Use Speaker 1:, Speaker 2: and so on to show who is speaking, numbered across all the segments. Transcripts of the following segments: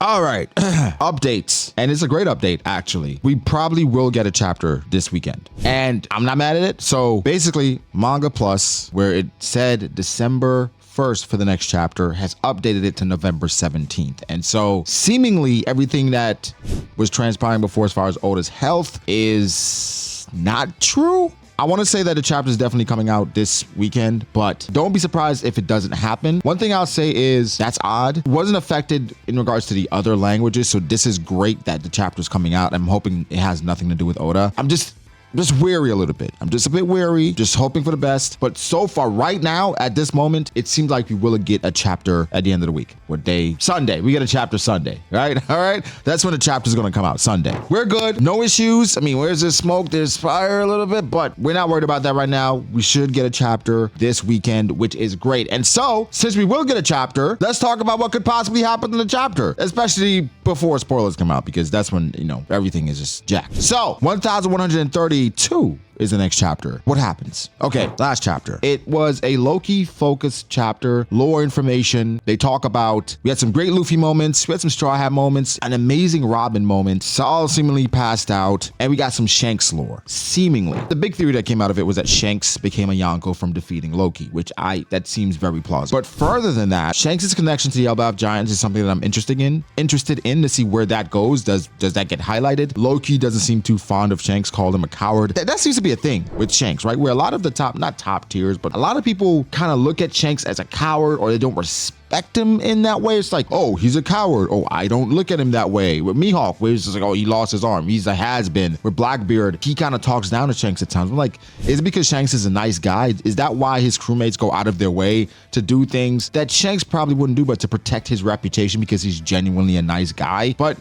Speaker 1: All right, updates. And it's a great update, actually. We probably will get a chapter this weekend. And I'm not mad at it. So basically, Manga Plus, where it said December 1st for the next chapter, has updated it to November 17th. And so seemingly everything that was transpiring before as far as Oda's health is not true. I want to say that the chapter is definitely coming out this weekend, but don't be surprised if it doesn't happen. One thing I'll say is that's odd. It wasn't affected in regards to the other languages, so this is great that the chapter is coming out. I'm hoping it has nothing to do with Oda. I'm just wary a little bit. I'm just a bit wary, just hoping for the best. But so far, right now, at this moment, it seems like we will get a chapter at the end of the week. What day? Sunday. We get a chapter Sunday, right? All right. That's when the chapter is going to come out, Sunday. We're good. No issues. I mean, where's the smoke? There's fire a little bit, but we're not worried about that right now. We should get a chapter this weekend, which is great. And so, since we will get a chapter, let's talk about what could possibly happen in the chapter, especially before spoilers come out, because that's when, everything is just jacked. So, 1132 is the next chapter. What happens? Okay, last chapter. It was a Loki-focused chapter, lore information. They talk about, we had some great Luffy moments, we had some Straw Hat moments, an amazing Robin moment. Saul seemingly passed out, and we got some Shanks lore, seemingly. The big theory that came out of it was that Shanks became a Yonko from defeating Loki, which that seems very plausible. But further than that, Shanks' connection to the Elbaf Giants is something that I'm interested in to see where that goes. Does that get highlighted? Loki doesn't seem too fond of Shanks, called him a coward. That seems to be a thing with Shanks, right? Where a lot of the not top tiers, but a lot of people kind of look at Shanks as a coward, or they don't respect him in that way. It's like, oh, he's a coward. Oh, I don't look at him that way. With Mihawk, where it's just like, oh, he lost his arm. He's a has-been. With Blackbeard, he kind of talks down to Shanks at times. I'm like, is it because Shanks is a nice guy? Is that why his crewmates go out of their way to do things that Shanks probably wouldn't do, but to protect his reputation because he's genuinely a nice guy? But,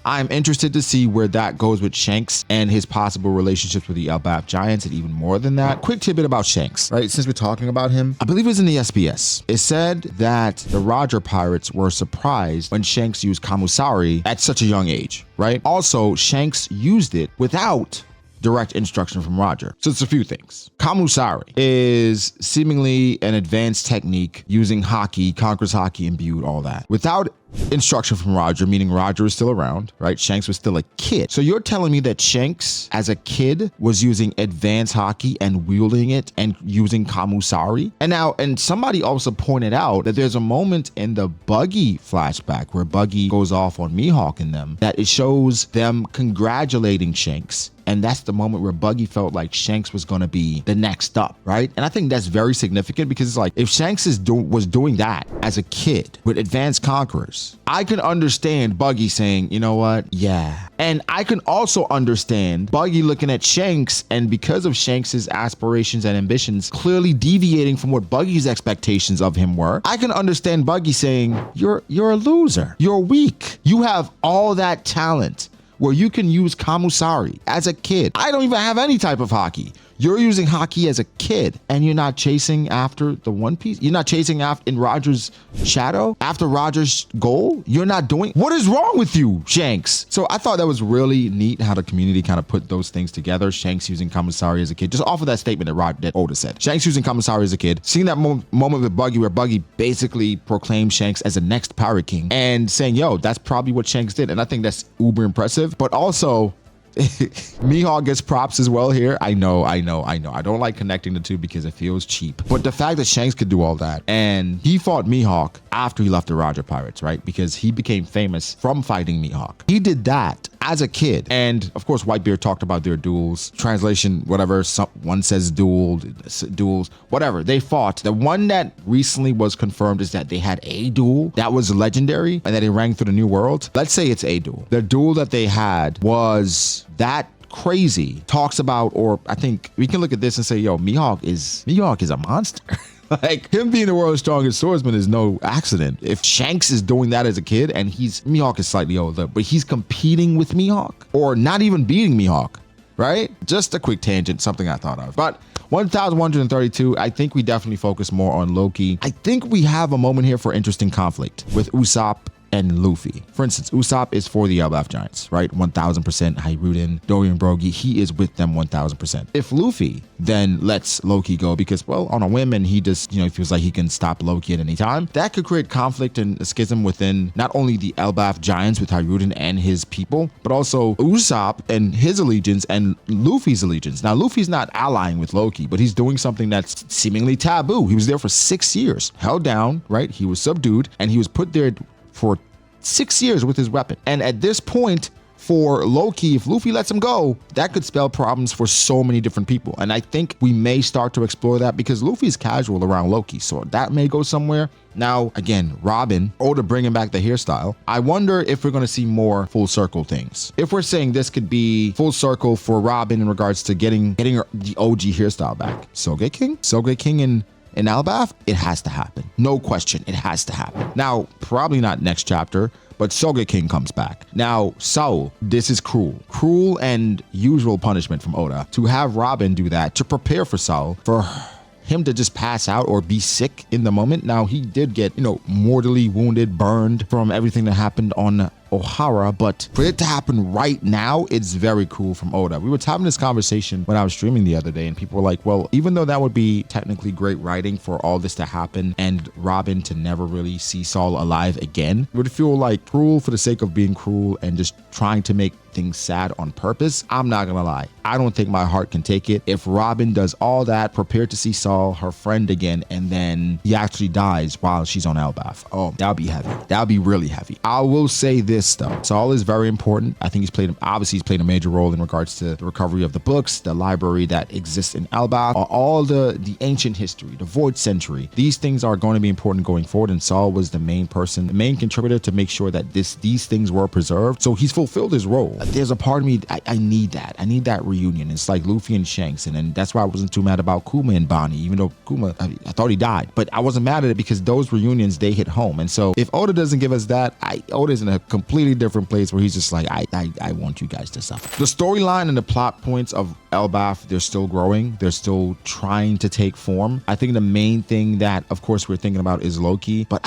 Speaker 1: I'm interested to see where that goes with Shanks and his possible relationships with the Elbaf Giants, and even more than that. Quick tidbit about Shanks, right? Since we're talking about him, I believe it was in the SBS. It said that the Roger pirates were surprised when Shanks used Kamusari at such a young age, right? Also, Shanks used it without direct instruction from Roger. So it's a few things. Kamusari is seemingly an advanced technique using haki, conquers haki imbued, all that. Without instruction from Roger, meaning Roger is still around, right? Shanks was still a kid. So you're telling me that Shanks, as a kid, was using advanced haki and wielding it and using Kamusari? And somebody also pointed out that there's a moment in the Buggy flashback where Buggy goes off on Mihawk and them, that it shows them congratulating Shanks. And that's the moment where Buggy felt like Shanks was going to be the next up, right? And I think that's very significant, because it's like, if Shanks was doing that as a kid with advanced conquerors, I can understand Buggy saying, you know what? Yeah. And I can also understand Buggy looking at Shanks, and because of Shanks's aspirations and ambitions clearly deviating from what Buggy's expectations of him were, I can understand Buggy saying, you're a loser. You're weak. You have all that talent where you can use Kamusari as a kid. I don't even have any type of haki. You're using haki as a kid, and you're not chasing after the One Piece. You're not chasing after in Roger's shadow, after Roger's goal. You're not doing. What is wrong with you, Shanks? So I thought that was really neat how the community kind of put those things together. Shanks using Kamusari as a kid, just off of that statement that Oda said. Shanks using Kamusari as a kid, seeing that moment with Buggy where Buggy basically proclaimed Shanks as the next Pirate King, and saying, yo, that's probably what Shanks did. And I think that's uber impressive, but also Mihawk gets props as well here. I know. I don't like connecting the two because it feels cheap. But the fact that Shanks could do all that, and he fought Mihawk after he left the Roger Pirates, right? Because he became famous from fighting Mihawk. He did that as a kid. And of course, Whitebeard talked about their duels. Translation, whatever, one says duels, whatever. They fought. The one that recently was confirmed is that they had a duel that was legendary and that it rang through the new world. Let's say it's a duel. The duel that they had was that crazy. Talks about, or I think we can look at this and say, yo, Mihawk is a monster. Like, him being the world's strongest swordsman is no accident. If Shanks is doing that as a kid, and Mihawk is slightly older, but he's competing with Mihawk, or not even beating Mihawk, right? Just a quick tangent, something I thought of. But 1132, I think we definitely focus more on Loki. I think we have a moment here for interesting conflict with Usopp and Luffy. For instance, Usopp is for the Elbaf Giants, right? 1000%. Hiruden, Dorian Brogy, he is with them 1000%. If Luffy then lets Loki go because, well, on a whim, and he just, he feels like he can stop Loki at any time, that could create conflict and a schism within not only the Elbaf Giants with Hiruden and his people, but also Usopp and his allegiance and Luffy's allegiance. Now, Luffy's not allying with Loki, but he's doing something that's seemingly taboo. He was there for 6 years, held down, right? He was subdued, and he was put there for 6 years with his weapon. And at this point, for Loki, if Luffy lets him go, that could spell problems for so many different people. And I think we may start to explore that because Luffy's casual around Loki, so that may go somewhere. Now, again, Robin, Oda bringing back the hairstyle. I wonder if we're going to see more full circle things. If we're saying this could be full circle for Robin in regards to getting the OG hairstyle back. Soge King in Elbaf, it has to happen. No question, it has to happen. Now, probably not next chapter, but Soge King comes back. Now, Saul, this is cruel. Cruel and usual punishment from Oda. To have Robin do that, to prepare for Saul, for him to just pass out or be sick in the moment. Now, he did get, mortally wounded, burned from everything that happened on Ohara, but for it to happen right now, it's very cool from Oda. We were having this conversation when I was streaming the other day, and people were like, well, even though that would be technically great writing for all this to happen and Robin to never really see Saul alive again, it would feel like cruel for the sake of being cruel and just trying to make things sad on purpose. I'm not gonna lie, I don't think my heart can take it. If Robin does all that, prepared to see Saul, her friend again, and then he actually dies while she's on Elbaf, oh, that'll be heavy. That'll be really heavy. I will say this though, Saul is very important. I think he's played a major role in regards to the recovery of the books, the library that exists in Elbaf, all the ancient history, the Void Century. These things are going to be important going forward, and Saul was the main person, the main contributor to make sure that these things were preserved. So he's fulfilled his role. There's a part of me, I need that. I need that reunion. It's like Luffy and Shanks, and that's why I wasn't too mad about Kuma and Bonnie, even though Kuma, I thought he died, but I wasn't mad at it because those reunions, they hit home. And so if Oda doesn't give us that, Oda's in a completely different place where he's just like, I want you guys to suffer. The storyline and the plot points of Elbaf, they're still growing. They're still trying to take form. I think the main thing that, of course, we're thinking about is Loki, but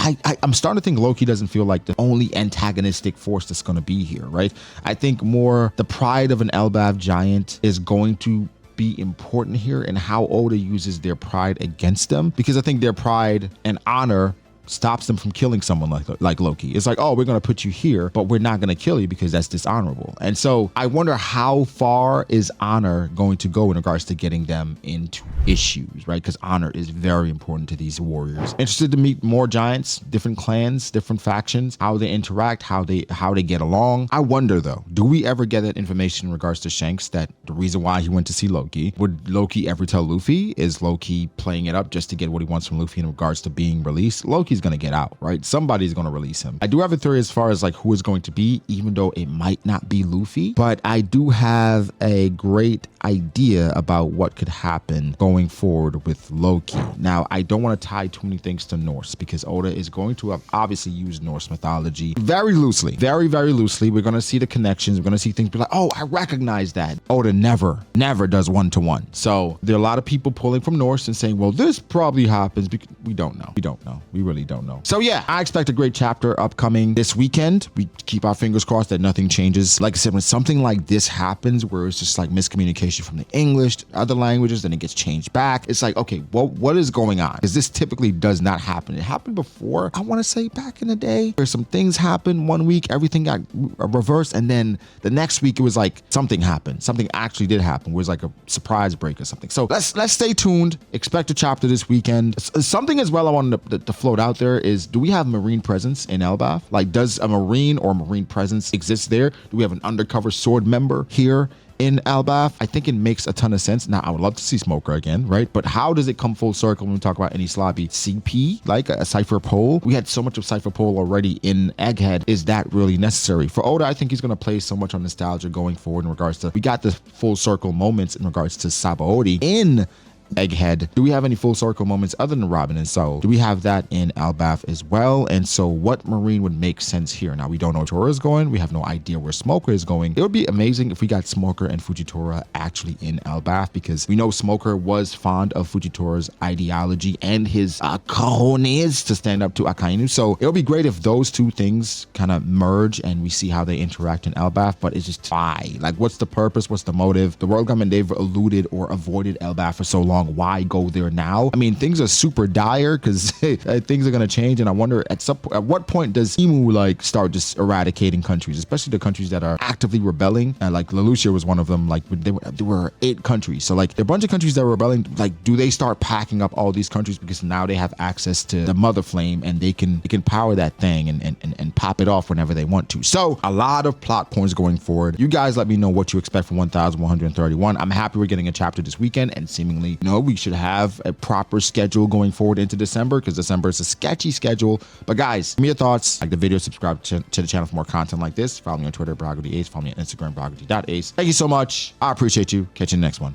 Speaker 1: I'm starting to think Loki doesn't feel like the only antagonistic force that's going to be here, right? I think more the pride of an Elbaf giant is going to be important here, and how Oda uses their pride against them, because I think their pride and honor stops them from killing someone like Loki. It's like, oh, we're going to put you here, but we're not going to kill you because that's dishonorable. And so I wonder how far is honor going to go in regards to getting them into issues, right? Because honor is very important to these warriors. Interested to meet more giants, different clans, different factions, how they interact, how they get along. I wonder though, do we ever get that information in regards to Shanks, that the reason why he went to see Loki? Would Loki ever tell Luffy? Is Loki playing it up just to get what he wants from Luffy in regards to being released? Loki's going to get out, right? Somebody's going to release him. I do have a theory as far as like who is going to be, even though it might not be Luffy, but I do have a great idea about what could happen going forward with Loki. Now, I don't want to tie too many things to Norse because Oda is going to have obviously used Norse mythology very loosely, very, very loosely. We're going to see the connections. We're going to see things be like, oh, I recognize that. Oda never does one-to-one. So there are a lot of people pulling from Norse and saying, well, this probably happens because we don't know. We really don't know. So yeah, I expect a great chapter upcoming this weekend. We keep our fingers crossed that nothing changes. Like I said, when something like this happens, where it's just like miscommunication from the English to other languages, then it gets changed back. It's like, okay, well, what is going on? Because this typically does not happen. It happened before, I want to say back in the day, where some things happened one week, everything got reversed, and then the next week it was like something happened. Something actually did happen. It was like a surprise break or something. So let's stay tuned. Expect a chapter this weekend. Something as well I wanted to float out there is, do we have marine presence in Elbaf? Like, does a marine or marine presence exist there? Do we have an undercover sword member here in Elbaf? I think it makes a ton of sense. Now, I would love to see Smoker again, right? But how does it come full circle when we talk about any sloppy CP, like a Cypher Pole? We had so much of Cypher Pole already in Egghead. Is that really necessary? For Oda, I think he's going to play so much on nostalgia going forward in regards to, we got the full circle moments in regards to Sabaody in Egghead. Do we have any full circle moments other than Robin and Saul? Do we have that in Elbaf as well? And so what Marine would make sense here? Now, we don't know where Tora is going. We have no idea where Smoker is going. It would be amazing if we got Smoker and Fujitora actually in Elbaf, because we know Smoker was fond of Fujitora's ideology and his cojones to stand up to Akainu. So it'll be great if those two things kind of merge and we see how they interact in Elbaf, but it's just why? Like, what's the purpose? What's the motive? The world government, they've eluded or avoided Elbaf for so long. Why go there now? I mean, things are super dire because things are going to change, and I wonder at what point does Emu like start just eradicating countries, especially the countries that are actively rebelling. Like Lelouchia was one of them. Like there were 8 countries, so like there are a bunch of countries that were rebelling. Like, do they start packing up all these countries because now they have access to the Mother Flame and they can power that thing and pop it off whenever they want to? So a lot of plot points going forward. You guys let me know what you expect from 1131. I'm happy we're getting a chapter this weekend, and seemingly, we should have a proper schedule going forward into December, because December is a sketchy schedule. But guys, give me your thoughts, like the video, subscribe to the channel for more content like this. Follow me on Twitter, BragODAce. Follow me on Instagram, BragOD.ace. Thank you so much. I appreciate you. Catch you in the next one.